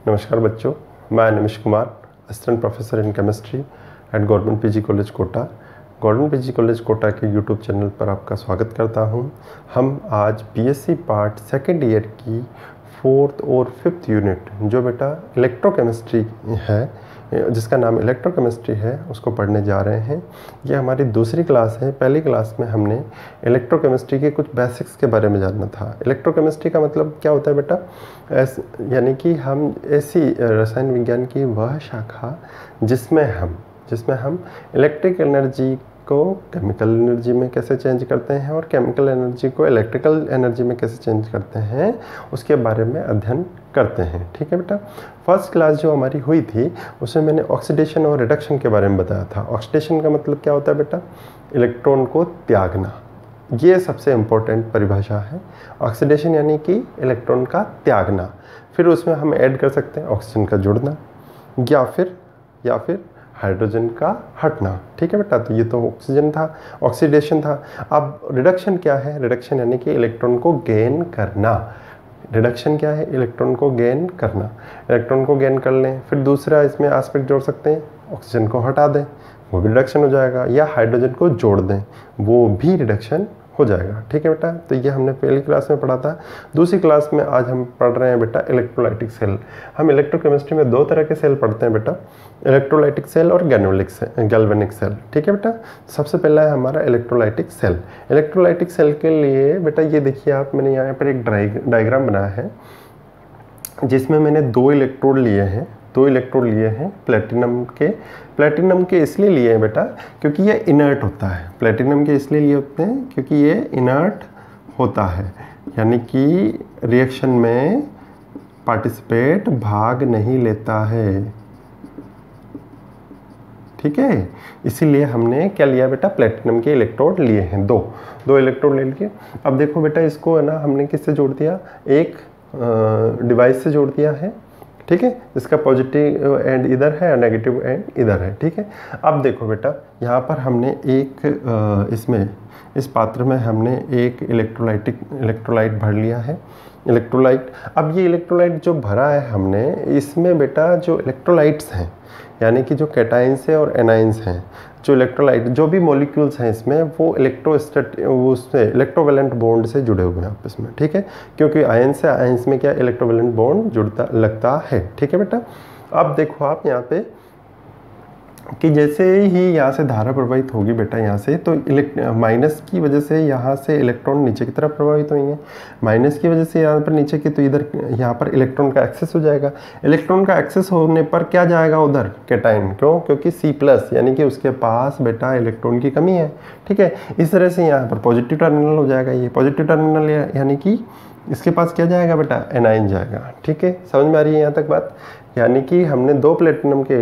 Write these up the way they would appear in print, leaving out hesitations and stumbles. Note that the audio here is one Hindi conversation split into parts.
नमस्कार बच्चों, मैं Nimish Kumar, assistant professor in chemistry at government PG college Kota. Government PG college Kota के यूट्यूब चैनल पर आपका स्वागत करता हूं। हम आज बीएससी पार्ट सेकेंड ईयर की 4th और 5th यूनिट जो बेटा इलेक्ट्रोकेमिस्ट्री है, जिसका नाम इलेक्ट्रोकेमिस्ट्री है, उसको पढ़ने जा रहे हैं। ये हमारी दूसरी क्लास है। पहली क्लास में हमने इलेक्ट्रोकेमिस्ट्री के कुछ बेसिक्स के बारे में जानना था। इलेक्ट्रोकेमिस्ट्री का मतलब क्या होता है बेटा, यानी कि हम ऐसी रसायन विज्ञान की वह शाखा जिसमें हम इलेक्ट्रिक एनर्जी को केमिकल एनर्जी में कैसे चेंज करते हैं और केमिकल एनर्जी को इलेक्ट्रिकल एनर्जी में कैसे चेंज करते हैं, उसके बारे में अध्ययन करते हैं। ठीक है बेटा। फर्स्ट क्लास जो हमारी हुई थी उसमें मैंने ऑक्सीडेशन और रिडक्शन के बारे में बताया था। ऑक्सीडेशन का मतलब क्या होता है बेटा, इलेक्ट्रॉन को त्यागना। ये सबसे इम्पोर्टेंट परिभाषा है। ऑक्सीडेशन यानी कि इलेक्ट्रॉन का त्यागना। फिर उसमें हम ऐड कर सकते हैं ऑक्सीजन का जुड़ना या फिर हाइड्रोजन का हटना। ठीक है बेटा। तो ये तो ऑक्सीजन था, ऑक्सीडेशन था। अब रिडक्शन क्या है? रिडक्शन यानी कि इलेक्ट्रॉन को गेन करना। रिडक्शन क्या है? इलेक्ट्रॉन को गेन करना। इलेक्ट्रॉन को गेन कर लें, फिर दूसरा इसमें एस्पेक्ट जोड़ सकते हैं, ऑक्सीजन को हटा दें, वो भी रिडक्शन हो जाएगा, या हाइड्रोजन को जोड़ दें, वो भी रिडक्शन हो जाएगा। ठीक है बेटा। तो ये हमने पहली क्लास में पढ़ा था। दूसरी क्लास में आज हम पढ़ रहे हैं बेटा इलेक्ट्रोलाइटिक सेल। हम इलेक्ट्रोकेमिस्ट्री में दो तरह के सेल पढ़ते हैं बेटा, इलेक्ट्रोलाइटिक सेल और गैल्वेनिक सेल। ठीक है बेटा। सबसे पहला है हमारा इलेक्ट्रोलाइटिक सेल। इलेक्ट्रोलाइटिक सेल के लिए बेटा ये देखिए आप, मैंने यहाँ पर एक डायग्राम बनाया है जिसमें मैंने दो इलेक्ट्रोड लिए हैं प्लेटिनम के इसलिए लिए हैं बेटा क्योंकि ये इनर्ट होता है। प्लेटिनम के इसलिए लिए होते हैं क्योंकि ये इनर्ट होता है, यानी कि रिएक्शन में पार्टिसिपेट भाग नहीं लेता है। ठीक है, इसीलिए हमने क्या लिया बेटा, प्लेटिनम के इलेक्ट्रोड लिए हैं। दो इलेक्ट्रोड ले लिए। अब देखो बेटा, इसको है ना हमने किससे जोड़ दिया, एक डिवाइस से जोड़ दिया है। ठीक है, इसका पॉजिटिव एंड इधर है और नेगेटिव एंड इधर है। ठीक है। अब देखो बेटा, यहाँ पर हमने इस पात्र में हमने एक इलेक्ट्रोलाइट भर लिया है। अब ये इलेक्ट्रोलाइट जो भरा है हमने, इसमें बेटा जो इलेक्ट्रोलाइट्स हैं, यानी कि जो कैटाइंस है और एनाइंस हैं, जो इलेक्ट्रोलाइट जो भी मॉलिक्यूल्स हैं इसमें, वो इलेक्ट्रोवैलेंट बॉन्ड से जुड़े हुए हैं आपस में। ठीक है, क्योंकि आयन से आयंस में क्या इलेक्ट्रोवैलेंट बॉन्ड लगता है। ठीक है बेटा। अब देखो आप यहाँ पे कि जैसे ही यहाँ से धारा प्रवाहित होगी बेटा, यहाँ से तो माइनस की वजह से यहाँ से इलेक्ट्रॉन नीचे की तरफ प्रभावित होंगे, माइनस की वजह से यहाँ पर नीचे की, तो इधर यहाँ पर इलेक्ट्रॉन का एक्सेस हो जाएगा। इलेक्ट्रॉन का एक्सेस होने पर क्या जाएगा उधर, कैटाइन। क्यों? क्योंकि C+ यानी कि उसके पास बेटा इलेक्ट्रॉन की कमी है। ठीक है, इस तरह से यहाँ पर पॉजिटिव टर्मिनल हो जाएगा। ये पॉजिटिव टर्मिनल यानी कि इसके पास क्या जाएगा बेटा, एनाइन जाएगा। ठीक है, समझ में आ रही है यहाँ तक बात? यानी कि हमने दो प्लेटिनम के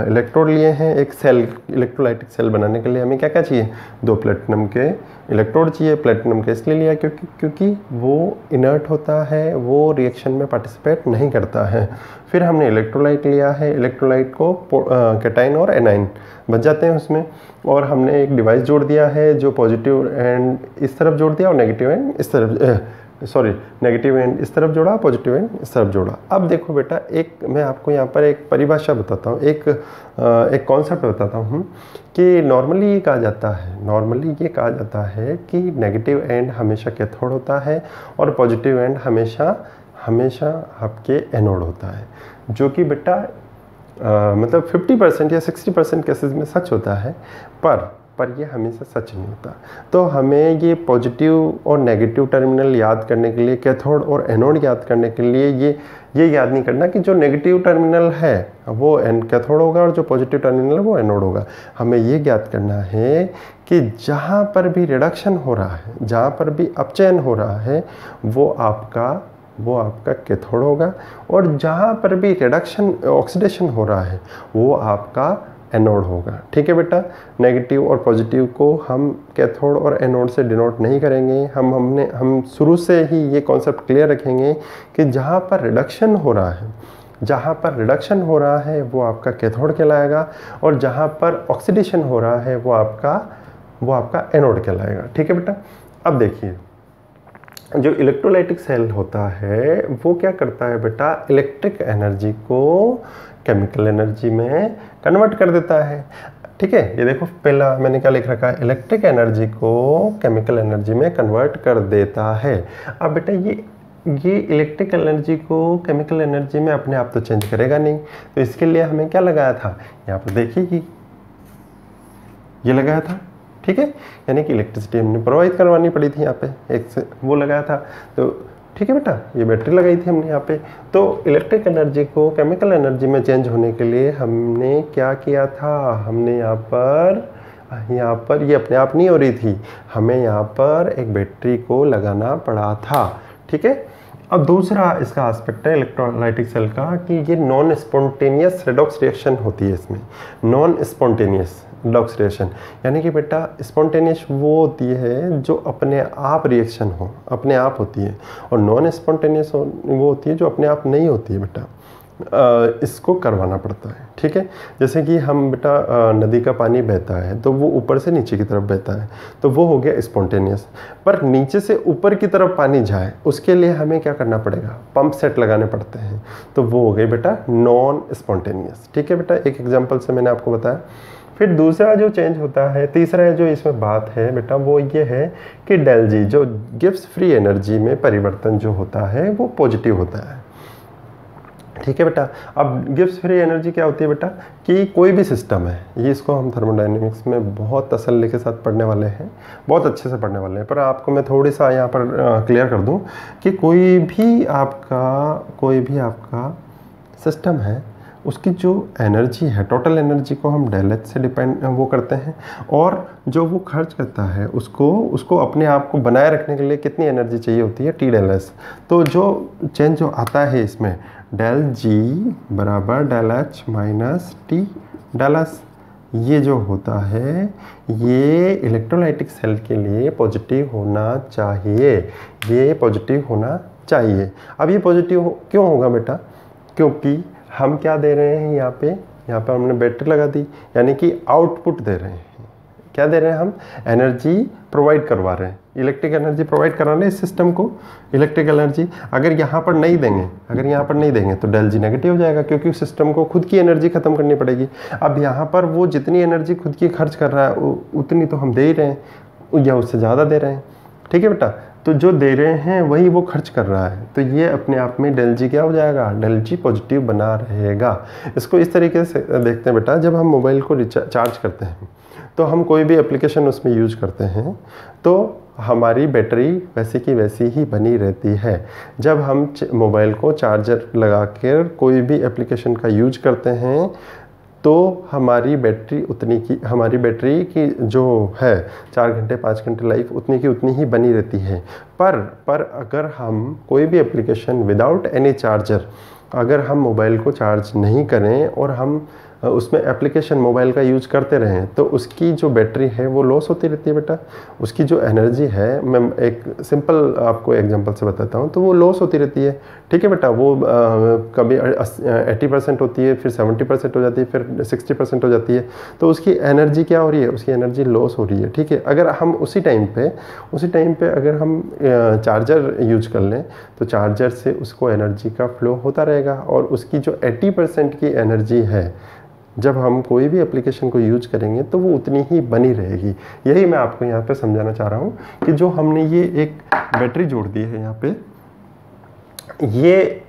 इलेक्ट्रोड लिए हैं। एक सेल, इलेक्ट्रोलाइटिक सेल बनाने के लिए हमें क्या क्या चाहिए, दो प्लेटिनम के इलेक्ट्रोड चाहिए। प्लेटिनम के इसलिए लिया क्योंकि वो इनर्ट होता है, वो रिएक्शन में पार्टिसिपेट नहीं करता है। फिर हमने इलेक्ट्रोलाइट लिया है। इलेक्ट्रोलाइट को कैटाइन और एनाइन बच जाते हैं उसमें, और हमने एक डिवाइस जोड़ दिया है जो पॉजिटिव एंड इस तरफ जोड़ दिया और नेगेटिव एंड इस तरफ जोड़ा, पॉजिटिव एंड इस तरफ जोड़ा। अब देखो बेटा, मैं आपको यहाँ पर एक परिभाषा बताता हूँ, एक कॉन्सेप्ट बताता हूँ कि नॉर्मली ये कहा जाता है कि नेगेटिव एंड हमेशा कैथोड होता है और पॉजिटिव एंड हमेशा आपके एनोड होता है, जो कि बेटा मतलब 50% या 60% केसेस में सच होता है, पर ये हमेशा सच नहीं होता। तो हमें ये पॉजिटिव और नेगेटिव टर्मिनल याद करने के लिए, कैथोड और एनोड याद करने के लिए ये याद नहीं करना कि जो नेगेटिव टर्मिनल है वो कैथोड होगा और जो पॉजिटिव टर्मिनल है वो एनोड होगा। हमें ये याद करना है कि जहाँ पर भी रिडक्शन हो रहा है, जहाँ पर भी अपचयन हो रहा है, वो आपका कैथोड होगा, और जहाँ पर भी ऑक्सीडेशन हो रहा है वो आपका एनोड होगा। ठीक है बेटा। नेगेटिव और पॉजिटिव को हम कैथोड और एनोड से डिनोट नहीं करेंगे। हम शुरू से ही ये कॉन्सेप्ट क्लियर रखेंगे कि जहाँ पर रिडक्शन हो रहा है वो आपका कैथोड कहलाएगा, और जहाँ पर ऑक्सीडेशन हो रहा है वो आपका एनोड कहलाएगा। ठीक है बेटा। अब देखिए, जो इलेक्ट्रोलाइटिक सेल होता है वो क्या करता है बेटा, इलेक्ट्रिक एनर्जी को केमिकल एनर्जी में कन्वर्ट कर देता है। ठीक है, ये देखो पहला मैंने क्या लिख रखा है, इलेक्ट्रिक एनर्जी को केमिकल एनर्जी में कन्वर्ट कर देता है। अब बेटा ये इलेक्ट्रिक एनर्जी को केमिकल एनर्जी में अपने आप तो चेंज करेगा नहीं, तो इसके लिए हमें क्या लगाया था, यहाँ पर देखिए ये लगाया था। ठीक है, यानी कि इलेक्ट्रिसिटी हमने प्रोवाइड करवानी पड़ी थी, यहाँ पे एक से वो लगाया था। तो ठीक है बेटा, ये बैटरी लगाई थी हमने यहाँ पे। तो इलेक्ट्रिक एनर्जी को केमिकल एनर्जी में चेंज होने के लिए हमने क्या किया था, हमने यहाँ पर ये अपने आप नहीं हो रही थी, हमें यहाँ पर एक बैटरी को लगाना पड़ा था। ठीक है, अब दूसरा इसका एस्पेक्ट है इलेक्ट्रोलाइटिक सेल का कि ये नॉन स्पॉन्टेनियस रेडॉक्स रिएक्शन होती है इसमें। नॉन स्पॉन्टेनियस रेडॉक्स रिएक्शन यानी कि बेटा स्पॉन्टेनियस वो होती है जो अपने आप रिएक्शन हो, अपने आप होती है, और नॉन स्पॉन्टेनियस वो होती है जो अपने आप नहीं होती है बेटा, इसको करवाना पड़ता है। ठीक है, जैसे कि हम बेटा नदी का पानी बहता है तो वो ऊपर से नीचे की तरफ बहता है, तो वो हो गया स्पॉन्टेनियस। पर नीचे से ऊपर की तरफ पानी जाए उसके लिए हमें क्या करना पड़ेगा, पंप सेट लगाने पड़ते हैं, तो वो हो गई बेटा नॉन स्पॉन्टेनियस। ठीक है बेटा, एक एग्जाम्पल से मैंने आपको बताया। फिर दूसरा जो चेंज होता है, तीसरा जो इसमें बात है बेटा वो ये है कि डेल जी जो गिब्स फ्री एनर्जी में परिवर्तन जो होता है वो पॉजिटिव होता है। ठीक है बेटा, अब गिब्स फ्री एनर्जी क्या होती है बेटा कि कोई भी सिस्टम है, ये इसको हम थर्मोडायनेमिक्स में बहुत तसल्ली के साथ पढ़ने वाले हैं, बहुत अच्छे से पढ़ने वाले हैं, पर आपको मैं थोड़ी सा यहाँ पर क्लियर कर दूँ कि कोई भी आपका सिस्टम है उसकी जो एनर्जी है, टोटल एनर्जी को हम डेल एच से डिपेंड वो करते हैं, और जो वो खर्च करता है उसको अपने आप को बनाए रखने के लिए कितनी एनर्जी चाहिए होती है, टी डेल एस। तो जो चेंज जो आता है इसमें डेल जी बराबर del H minus T del S, ये जो होता है ये इलेक्ट्रोलाइटिक सेल के लिए पॉजिटिव होना चाहिए, ये पॉजिटिव होना चाहिए। अब ये पॉजिटिव क्यों होगा बेटा, क्योंकि हम क्या दे रहे हैं यहाँ पे हमने बैटरी लगा दी, यानी कि आउटपुट दे रहे हैं। क्या दे रहे हैं, हम एनर्जी प्रोवाइड करवा रहे हैं, इलेक्ट्रिक एनर्जी प्रोवाइड करा रहे हैं इस सिस्टम को, इलेक्ट्रिक एनर्जी। अगर यहाँ पर नहीं देंगे तो डेल जी नेगेटिव हो जाएगा, क्योंकि सिस्टम को खुद की एनर्जी खत्म करनी पड़ेगी। अब यहाँ पर वो जितनी एनर्जी खुद की खर्च कर रहा है उतनी तो हम दे ही रहे हैं या उससे ज़्यादा दे रहे हैं। ठीक है बेटा, तो जो दे रहे हैं वही वो खर्च कर रहा है, तो ये अपने आप में डेल जी क्या हो जाएगा, डेल जी पॉजिटिव बना रहेगा। इसको इस तरीके से देखते हैं बेटा, जब हम मोबाइल को चार्ज करते हैं तो हम कोई भी एप्लीकेशन उसमें यूज करते हैं तो हमारी बैटरी वैसी की वैसी ही बनी रहती है। जब हम मोबाइल को चार्जर लगा कर कोई भी एप्लीकेशन का यूज करते हैं तो हमारी बैटरी की जो है 4 घंटे 5 घंटे लाइफ उतनी की उतनी ही बनी रहती है। पर अगर हम कोई भी एप्लीकेशन विदाउट एनी चार्जर अगर हम मोबाइल को चार्ज नहीं करें और हम उसमें एप्लीकेशन मोबाइल का यूज करते रहें तो उसकी जो बैटरी है वो लॉस होती रहती है बेटा। उसकी जो एनर्जी है, मैं एक सिंपल आपको एग्जांपल से बताता हूँ, तो वो लॉस होती रहती है। ठीक है बेटा, वो कभी 80% होती है, फिर 70% हो जाती है, फिर 60% हो जाती है। तो उसकी एनर्जी क्या हो रही है, उसकी एनर्जी लॉस हो रही है। ठीक है, अगर हम उसी टाइम पे अगर हम चार्जर यूज कर लें तो चार्जर से उसको एनर्जी का फ्लो होता रहेगा, और उसकी जो 80% की एनर्जी है जब हम कोई भी एप्लीकेशन को यूज करेंगे तो वो उतनी ही बनी रहेगी। यही मैं आपको यहाँ पे समझाना चाह रहा हूँ कि जो हमने ये एक बैटरी जोड़ दी है यहाँ पे, ये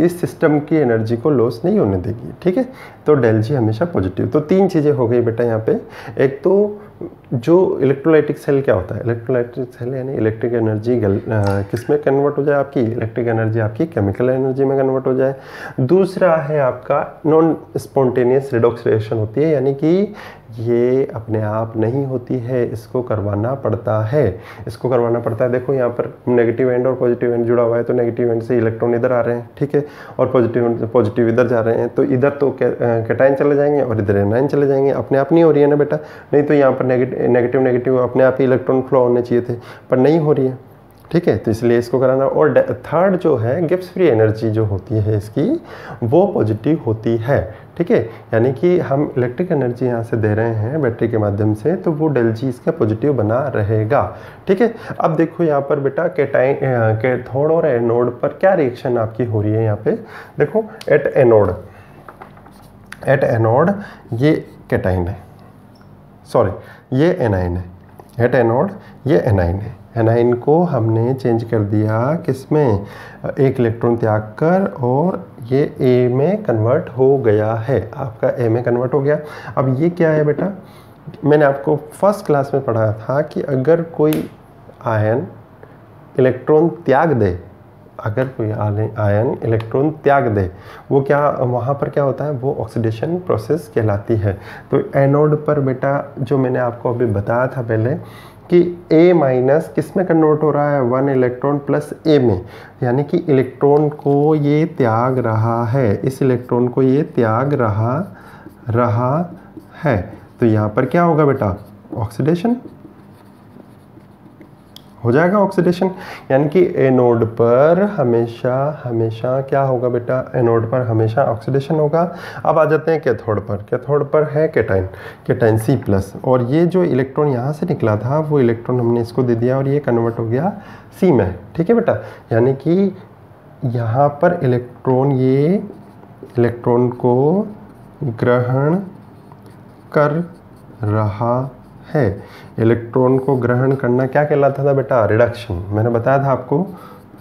इस सिस्टम की एनर्जी को लॉस नहीं होने देगी। ठीक है, तो डेल जी हमेशा पॉजिटिव। तो 3 चीज़ें हो गई बेटा यहाँ पे। एक तो जो इलेक्ट्रोलाइटिक सेल क्या होता है, इलेक्ट्रोलाइटिक सेल यानी इलेक्ट्रिक एनर्जी किस में कन्वर्ट हो जाए, आपकी इलेक्ट्रिक एनर्जी आपकी केमिकल एनर्जी में कन्वर्ट हो जाए। दूसरा है आपका नॉन स्पॉन्टेनियस रिडॉक्स रिएक्शन होती है, यानी कि ये अपने आप नहीं होती है, इसको करवाना पड़ता है। देखो यहाँ पर नेगेटिव एंड और पॉजिटिव एंड जुड़ा हुआ है, तो नेगेटिव एंड से इलेक्ट्रॉन इधर आ रहे हैं, ठीक है, और पॉजिटिव इधर जा रहे हैं, तो इधर तो कैटायन चले जाएंगे और इधर एनायन चले जाएंगे। अपने आप नहीं हो रही है ना बेटा, नहीं तो यहाँ पर नेगेटिव अपने आप ही इलेक्ट्रॉन फ्लो होने चाहिए थे, पर नहीं हो रही है। ठीक है, तो इसलिए इसको कराना। और थर्ड जो है गिब्स फ्री एनर्जी जो होती है इसकी वो पॉजिटिव होती है। ठीक है, यानी कि हम इलेक्ट्रिक एनर्जी यहाँ से दे रहे हैं बैटरी के माध्यम से, तो वो डेल जी इसका पॉजिटिव बना रहेगा। ठीक है, अब देखो यहाँ पर बेटा कैटाइन कैथोड और एनोड पर क्या रिएक्शन आपकी हो रही है। यहाँ पे देखो एट एनोड ये कैटाइन है, सॉरी ये एनाइन है। एट एनोड ये एनाइन है। एनाइन को हमने चेंज कर दिया किसमें, एक इलेक्ट्रॉन त्याग कर, और ये ए में कन्वर्ट हो गया है, आपका ए में कन्वर्ट हो गया। अब ये क्या है बेटा, मैंने आपको फर्स्ट क्लास में पढ़ाया था कि अगर कोई आयन इलेक्ट्रॉन त्याग दे, अगर कोई आयन इलेक्ट्रॉन त्याग दे, वो क्या वहाँ पर क्या होता है, वो ऑक्सीडेशन प्रोसेस कहलाती है। तो एनोड पर बेटा जो मैंने आपको अभी बताया था पहले कि A माइनस किस में कन्वर्ट हो रहा है, 1 इलेक्ट्रॉन प्लस A में, यानी कि इलेक्ट्रॉन को ये त्याग रहा है, इस इलेक्ट्रॉन को ये त्याग रहा है। तो यहाँ पर क्या होगा बेटा, ऑक्सीडेशन हो जाएगा, ऑक्सीडेशन। यानी कि एनोड पर हमेशा क्या होगा बेटा, एनोड पर हमेशा ऑक्सीडेशन होगा। अब आ जाते हैं कैथोड पर। कैथोड पर है कैटाइन सी प्लस, और ये जो इलेक्ट्रॉन यहाँ से निकला था वो इलेक्ट्रॉन हमने इसको दे दिया और ये कन्वर्ट हो गया सी में। ठीक है बेटा, यानी कि यहाँ पर ये इलेक्ट्रॉन को ग्रहण कर रहा है। इलेक्ट्रॉन को ग्रहण करना क्या कहलाता था बेटा, रिडक्शन। मैंने बताया था आपको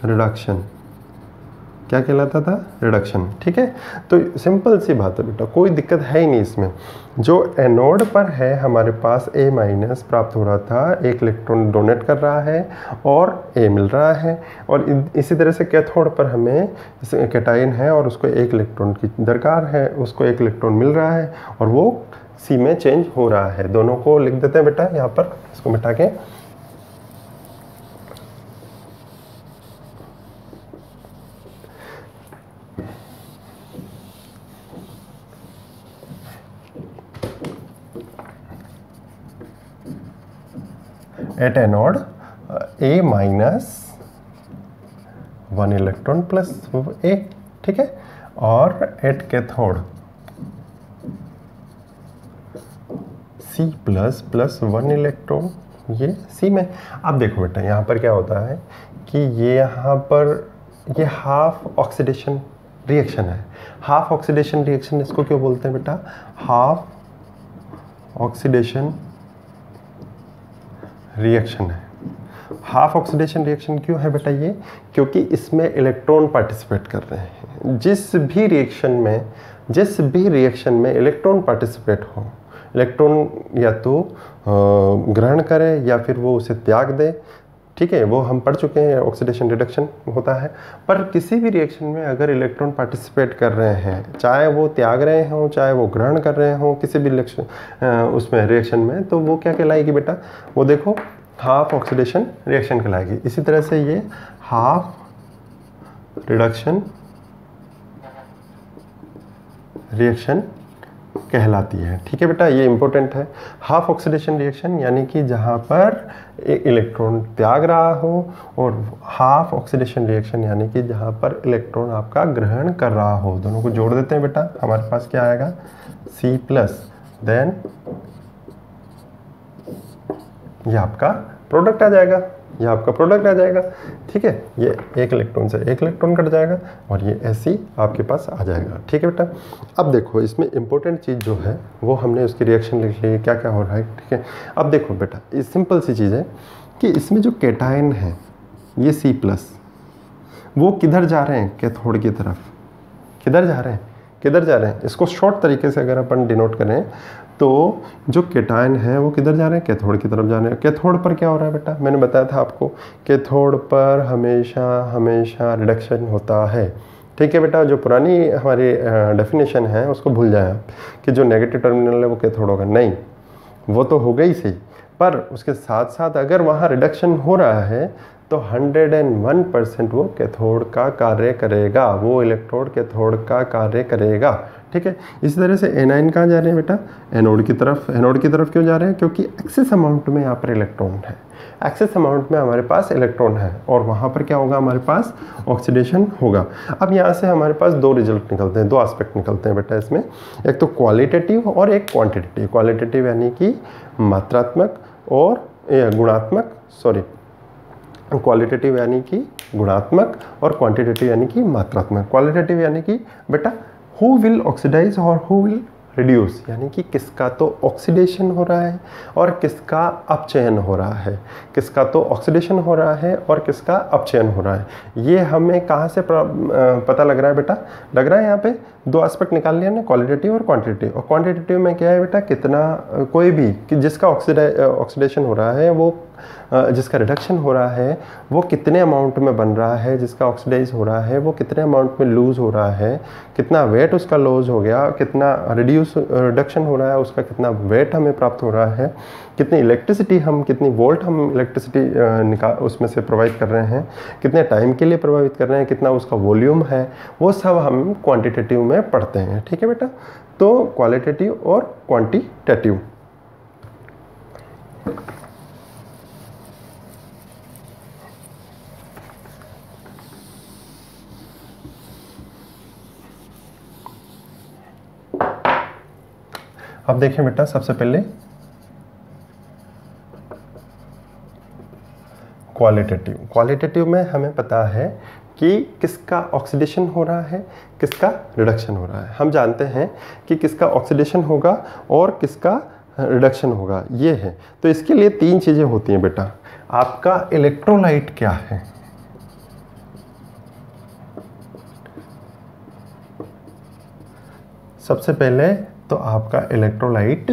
रिडक्शन क्या कहलाता था, रिडक्शन। ठीक है, तो सिंपल सी बात है बेटा, कोई दिक्कत है ही नहीं इसमें। जो एनोड पर है हमारे पास A माइनस प्राप्त हो रहा था, एक इलेक्ट्रॉन डोनेट कर रहा है और A मिल रहा है, और इसी तरह से कैथोड पर हमें कैटाइन है और उसको एक इलेक्ट्रॉन की दरकार है, उसको एक इलेक्ट्रॉन मिल रहा है और वो सी में चेंज हो रहा है। दोनों को लिख देते हैं बेटा यहाँ पर, इसको मिटा के। At anode A minus 1 electron plus A, ठीक है, और at cathode C plus 1 electron ये C में। अब देखो बेटा यहाँ पर क्या होता है कि ये यहाँ पर ये हाफ ऑक्सीडेशन रिएक्शन है। हाफ ऑक्सीडेशन रिएक्शन इसको क्यों बोलते हैं बेटा, हाफ ऑक्सीडेशन रिएक्शन है। हाफ ऑक्सीडेशन रिएक्शन क्यों है बेटा ये, क्योंकि इसमें इलेक्ट्रॉन पार्टिसिपेट कर रहे हैं। जिस भी रिएक्शन में इलेक्ट्रॉन पार्टिसिपेट हो, इलेक्ट्रॉन या तो ग्रहण करे या फिर वो उसे त्याग दे, ठीक है, वो हम पढ़ चुके हैं, ऑक्सीडेशन रिडक्शन होता है। पर किसी भी रिएक्शन में अगर इलेक्ट्रॉन पार्टिसिपेट कर रहे हैं, चाहे वो त्याग रहे हों चाहे वो ग्रहण कर रहे हों, किसी भी उसमें रिएक्शन में, तो वो क्या कहलाएगी बेटा, वो देखो हाफ ऑक्सीडेशन रिएक्शन कहलाएगी। इसी तरह से ये हाफ रिडक्शन रिएक्शन कहलाती है। ठीक है बेटा, ये इंपॉर्टेंट है। हाफ ऑक्सीडेशन रिएक्शन यानी कि जहाँ पर एक इलेक्ट्रॉन त्याग रहा हो, और हाफ ऑक्सीडेशन रिएक्शन यानी कि जहाँ पर इलेक्ट्रॉन आपका ग्रहण कर रहा हो। दोनों को जोड़ देते हैं बेटा, हमारे पास क्या आएगा, C प्लस, देन ये आपका प्रोडक्ट आ जाएगा, ये आपका प्रोडक्ट आ जाएगा। ठीक है, ये एक इलेक्ट्रॉन से एक इलेक्ट्रॉन कट जाएगा और ये ऐसी आपके पास आ जाएगा। ठीक है बेटा, अब देखो इसमें इंपॉर्टेंट चीज़ जो है वो हमने उसकी रिएक्शन लिख ली, क्या क्या हो रहा है। ठीक है, अब देखो बेटा ये सिंपल सी चीज़ है कि इसमें जो कैटायन है ये C प्लस, वो किधर जा रहे हैं, कैथोड की तरफ। किधर जा रहे हैं, इसको शॉर्ट तरीके से अगर अपन डिनोट करें तो जो कैटायन है वो किधर जा रहे हैं, कैथोड की तरफ जा रहे हैं। कैथोड पर क्या हो रहा है बेटा, मैंने बताया था आपको, कैथोड पर हमेशा रिडक्शन होता है। ठीक है बेटा, जो पुरानी हमारी डेफिनेशन है उसको भूल जाए आप कि जो नेगेटिव टर्मिनल है वो कैथोड होगा, नहीं, वो तो हो गई सही, पर उसके साथ साथ अगर वहाँ रिडक्शन हो रहा है तो 101% वो कैथोड का कार्य करेगा, वो इलेक्ट्रोड कैथोड का कार्य करेगा। ठीक है, इसी तरह से एनायन कहाँ जा रहे हैं बेटा, एनोड की तरफ। एनोड की तरफ क्यों जा रहे हैं, क्योंकि एक्सेस अमाउंट में यहाँ पर इलेक्ट्रॉन है, एक्सेस अमाउंट में हमारे पास इलेक्ट्रॉन है और वहाँ पर क्या होगा, हमारे पास ऑक्सीडेशन होगा। अब यहाँ से हमारे पास दो रिजल्ट निकलते हैं, दो एस्पेक्ट निकलते हैं बेटा इसमें, एक तो क्वालिटेटिव और एक क्वांटिटेटिव। क्वालिटेटिव यानी कि मात्रात्मक और गुणात्मक, सॉरी, क्वालिटेटिव यानी कि गुणात्मक और क्वांटिटेटिव यानी कि मात्रात्मक। क्वालिटेटिव यानी कि बेटा हु विल ऑक्सीडाइज और हु विल रिड्यूस, यानी कि किसका तो ऑक्सीडेशन हो रहा है और किसका अपचयन हो रहा है, किसका तो ऑक्सीडेशन हो रहा है और किसका अपचयन हो रहा है। ये हमें कहाँ से पता लग रहा है बेटा, लग रहा है यहाँ पे दो एस्पेक्ट निकाल लिया ना, क्वालिटेटिव और क्वांटिटेटिव। और क्वांटिटेटिव में क्या है बेटा, कितना कोई भी कि जिसका ऑक्सीडेशन हो रहा है वो जिसका रिडक्शन हो रहा है वो कितने अमाउंट में बन रहा है, जिसका ऑक्सीडाइज हो रहा है वो कितने अमाउंट में लूज़ हो रहा है, कितना वेट उसका लॉस हो गया, कितना रिडक्शन हो रहा है, उसका कितना वेट हमें प्राप्त हो रहा है, कितनी इलेक्ट्रिसिटी हम, कितनी वोल्ट हम इलेक्ट्रिसिटी उसमें से प्रोवाइड कर रहे हैं, कितने टाइम के लिए प्रभावित कर रहे हैं, कितना उसका वॉल्यूम है, वो सब हम क्वांटिटेटिव में पढ़ते हैं। ठीक है बेटा, तो क्वालिटेटिव और क्वांटिटेटिव। अब देखें बेटा, सबसे पहले क्वालिटेटिव। क्वालिटेटिव में हमें पता है कि किसका ऑक्सीडेशन हो रहा है, किसका रिडक्शन हो रहा है। हम जानते हैं कि किसका ऑक्सीडेशन होगा और किसका रिडक्शन होगा, ये है। तो इसके लिए तीन चीज़ें होती हैं बेटा। आपका इलेक्ट्रोलाइट क्या है, सबसे पहले तो आपका इलेक्ट्रोलाइट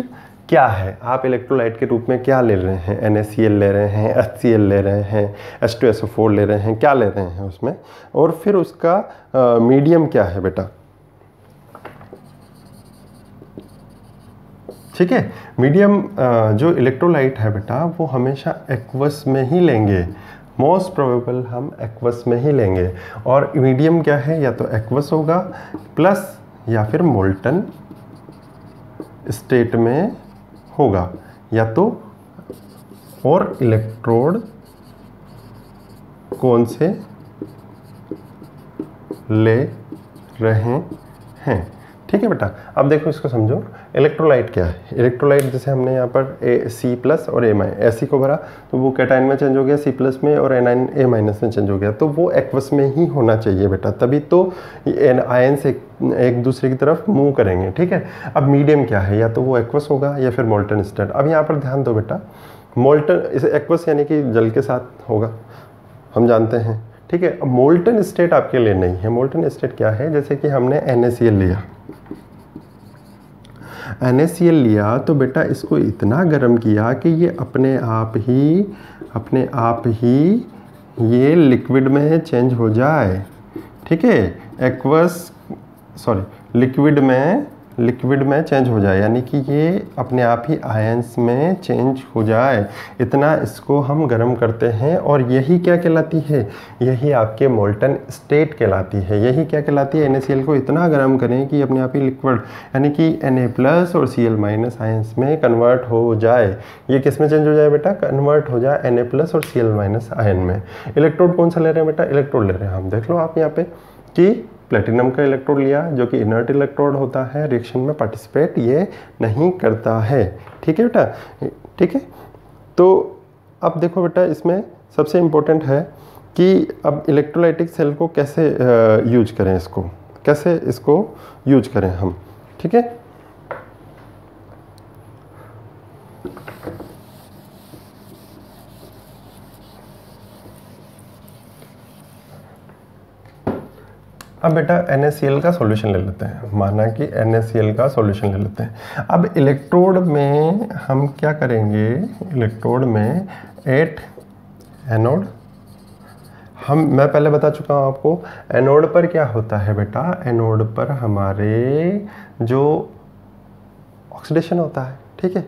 क्या है, आप इलेक्ट्रोलाइट के रूप में क्या ले रहे हैं, NaCl ले रहे हैं, HCl ले रहे हैं, H2SO4 ले रहे हैं, क्या ले रहे हैं उसमें, और फिर उसका मीडियम क्या है बेटा। ठीक है, मीडियम जो इलेक्ट्रोलाइट है बेटा वो हमेशा एक्वस में ही लेंगे, मोस्ट प्रोबेबल हम एक्वस में ही लेंगे। और मीडियम क्या है, या तो एक्वस होगा प्लस या फिर मोल्टन स्टेट में होगा, या तो और इलेक्ट्रोड कौन से ले रहे हैं। ठीक है बेटा, अब देखो इसको समझो, इलेक्ट्रोलाइट क्या है। इलेक्ट्रोलाइट जैसे हमने यहाँ पर C+ और A- को भरा तो वो कैटायन में चेंज हो गया C+ में, और एनायन A- में चेंज हो गया, तो वो एक्वस में ही होना चाहिए बेटा, तभी तो आयन से एक दूसरे की तरफ मूव करेंगे। ठीक है, अब मीडियम क्या है, या तो वो एक्वस होगा या फिर मोल्टन स्टेट। अब यहाँ पर ध्यान दो बेटा, मोल्टन इसे एक्वस यानी कि जल के साथ होगा, हम जानते हैं। ठीक है, अब मोल्टन स्टेट आपके लिए नहीं है। मोल्टन स्टेट क्या है, जैसे कि हमने NaCl लिया, NaCl लिया तो बेटा इसको इतना गर्म किया कि ये अपने आप ही ये लिक्विड में चेंज हो जाए। ठीक है, एक्वस सॉरी लिक्विड में चेंज हो जाए, यानी कि ये अपने आप ही आयंस में चेंज हो जाए। इतना इसको हम गर्म करते हैं और यही क्या कहलाती है, यही आपके मोल्टन स्टेट कहलाती है। यही क्या कहलाती है, NaCl को इतना गर्म करें कि अपने आप ही लिक्विड यानी कि Na+ और Cl- आयंस में कन्वर्ट हो जाए। ये किस में चेंज हो जाए बेटा, कन्वर्ट हो जाए Na+ और Cl- आयन में। इलेक्ट्रोड कौन सा ले रहे हैं बेटा, इलेक्ट्रोड ले रहे हैं हम, देख लो आप यहाँ पे कि प्लेटिनम का इलेक्ट्रोड लिया जो कि इनर्ट इलेक्ट्रोड होता है, रिएक्शन में पार्टिसिपेट ये नहीं करता है। ठीक है बेटा, ठीक है। तो अब देखो बेटा, इसमें सबसे इम्पोर्टेंट है कि अब इलेक्ट्रोलाइटिक सेल को कैसे यूज करें, कैसे इसको यूज करें हम। ठीक है, अब बेटा NaCl का सॉल्यूशन ले लेते हैं, माना कि NaCl का सॉल्यूशन ले लेते हैं। अब इलेक्ट्रोड में हम क्या करेंगे, इलेक्ट्रोड में एट एनोड, मैं पहले बता चुका हूँ आपको, एनोड पर क्या होता है बेटा, एनोड पर हमारे जो ऑक्सीडेशन होता है। ठीक है,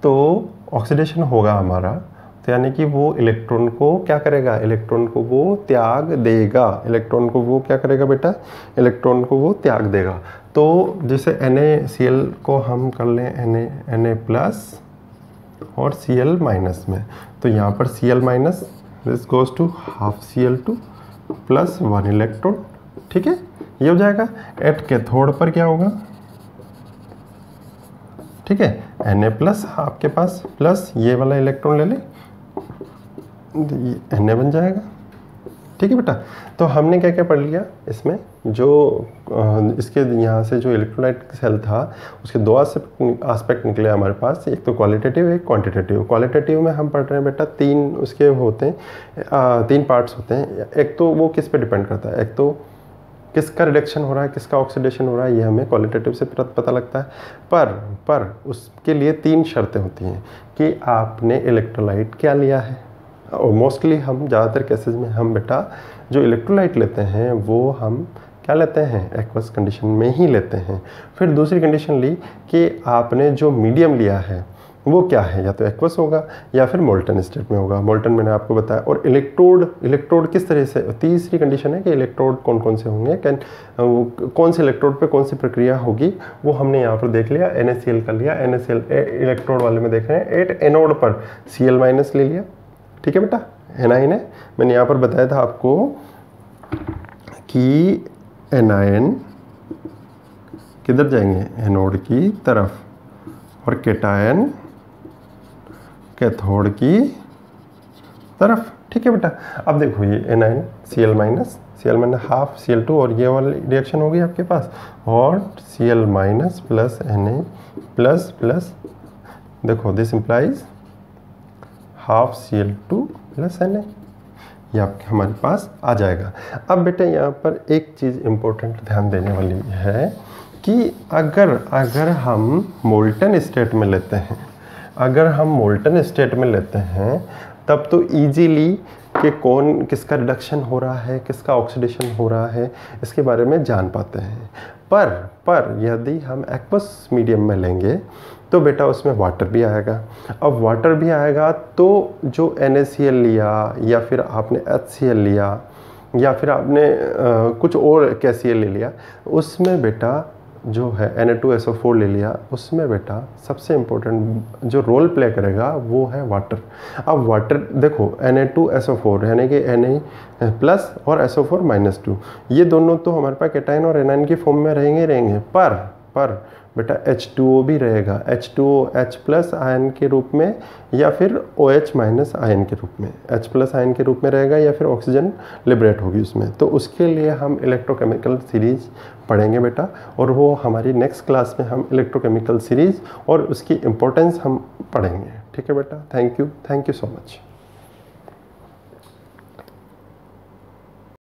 तो ऑक्सीडेशन होगा हमारा तो यानी कि वो इलेक्ट्रॉन को क्या करेगा, इलेक्ट्रॉन को वो त्याग देगा, इलेक्ट्रॉन को वो क्या करेगा बेटा, इलेक्ट्रॉन को वो त्याग देगा। तो जैसे NaCl को हम कर लें Na प्लस और Cl माइनस में, तो यहाँ पर Cl minus this goes to half Cl2 plus 1 electron, ठीक है, ये हो जाएगा। एट कैथोड पर क्या होगा, ठीक है, Na प्लस आपके पास प्लस ये वाला इलेक्ट्रॉन ले ले, Na बन जाएगा, ठीक है बेटा। तो हमने क्या क्या पढ़ लिया इसमें, जो इसके यहाँ से जो इलेक्ट्रोलाइट सेल था उसके दो एस्पेक्ट निकले हमारे पास, एक तो क्वालिटेटिव एक क्वांटिटेटिव। क्वालिटेटिव में हम पढ़ रहे हैं बेटा तीन उसके होते हैं, तीन पार्ट्स होते हैं। एक तो वो किस पे डिपेंड करता है, एक तो किसका रिडक्शन हो रहा है, किसका ऑक्सीडेशन हो रहा है, ये हमें क्वालिटेटिव से पता लगता है। पर उसके लिए तीन शर्तें होती हैं कि आपने इलेक्ट्रोलाइट क्या लिया है। और मोस्टली हम ज़्यादातर केसेस में हम बेटा जो इलेक्ट्रोलाइट लेते हैं वो हम क्या लेते हैं, एक्वस कंडीशन में ही लेते हैं। फिर दूसरी कंडीशन ली कि आपने जो मीडियम लिया है वो क्या है, या तो एक्वस होगा या फिर मोल्टन स्टेट में होगा। मोल्टन मैंने आपको बताया। और इलेक्ट्रोड किस तरह से, तीसरी कंडीशन है कि इलेक्ट्रोड कौन कौन से होंगे, कौन से इलेक्ट्रोड पे कौन सी प्रक्रिया होगी, वो हमने यहाँ पर देख लिया। NaCl का लिया, NaCl इलेक्ट्रोड वाले में देख रहे हैं, 8 एनोड पर Cl माइनस ले लिया, ठीक है बेटा, एनाइन है। मैंने यहाँ पर बताया था आपको कि एनाइन किधर जाएंगे, एनोड की तरफ, और केटायन कैथोड की तरफ, ठीक है बेटा। अब देखो ये A9 Cl minus half Cl2 और ये वाली रिएक्शन होगी आपके पास, और Cl minus plus Na plus plus, देखो this implies half Cl2 plus Na, ये आपके हमारे पास आ जाएगा। अब बेटा यहाँ पर एक चीज़ इम्पोर्टेंट ध्यान देने वाली है कि अगर हम मोल्टन स्टेट में लेते हैं, अगर हम मोल्टन स्टेट में लेते हैं तब तो इजीली कि कौन किसका रिडक्शन हो रहा है, किसका ऑक्सीडेशन हो रहा है, इसके बारे में जान पाते हैं। पर यदि हम एक्वस मीडियम में लेंगे तो बेटा उसमें वाटर भी आएगा। अब वाटर भी आएगा तो जो NaCl लिया या फिर आपने HCl लिया या फिर आपने कुछ और कैसीएल ले लिया, उसमें बेटा जो है Na2SO4 ले लिया, उसमें बेटा सबसे इम्पोर्टेंट जो रोल प्ले करेगा वो है वाटर। अब वाटर देखो Na2SO4 यानी कि Na प्लस और SO4 माइनस 2, ये दोनों तो हमारे पास केटाइन और एनाइन की फॉर्म में रहेंगे। पर बेटा H2O भी रहेगा, H2O H प्लस आयन के रूप में या फिर OH माइनस आयन के रूप में, H प्लस आयन के रूप में रहेगा या फिर ऑक्सीजन लिबरेट होगी उसमें। तो उसके लिए हम इलेक्ट्रोकेमिकल सीरीज पढ़ेंगे बेटा, और वो हमारी नेक्स्ट क्लास में हम इलेक्ट्रोकेमिकल सीरीज और उसकी इम्पोर्टेंस हम पढ़ेंगे, ठीक है बेटा। Thank you so much.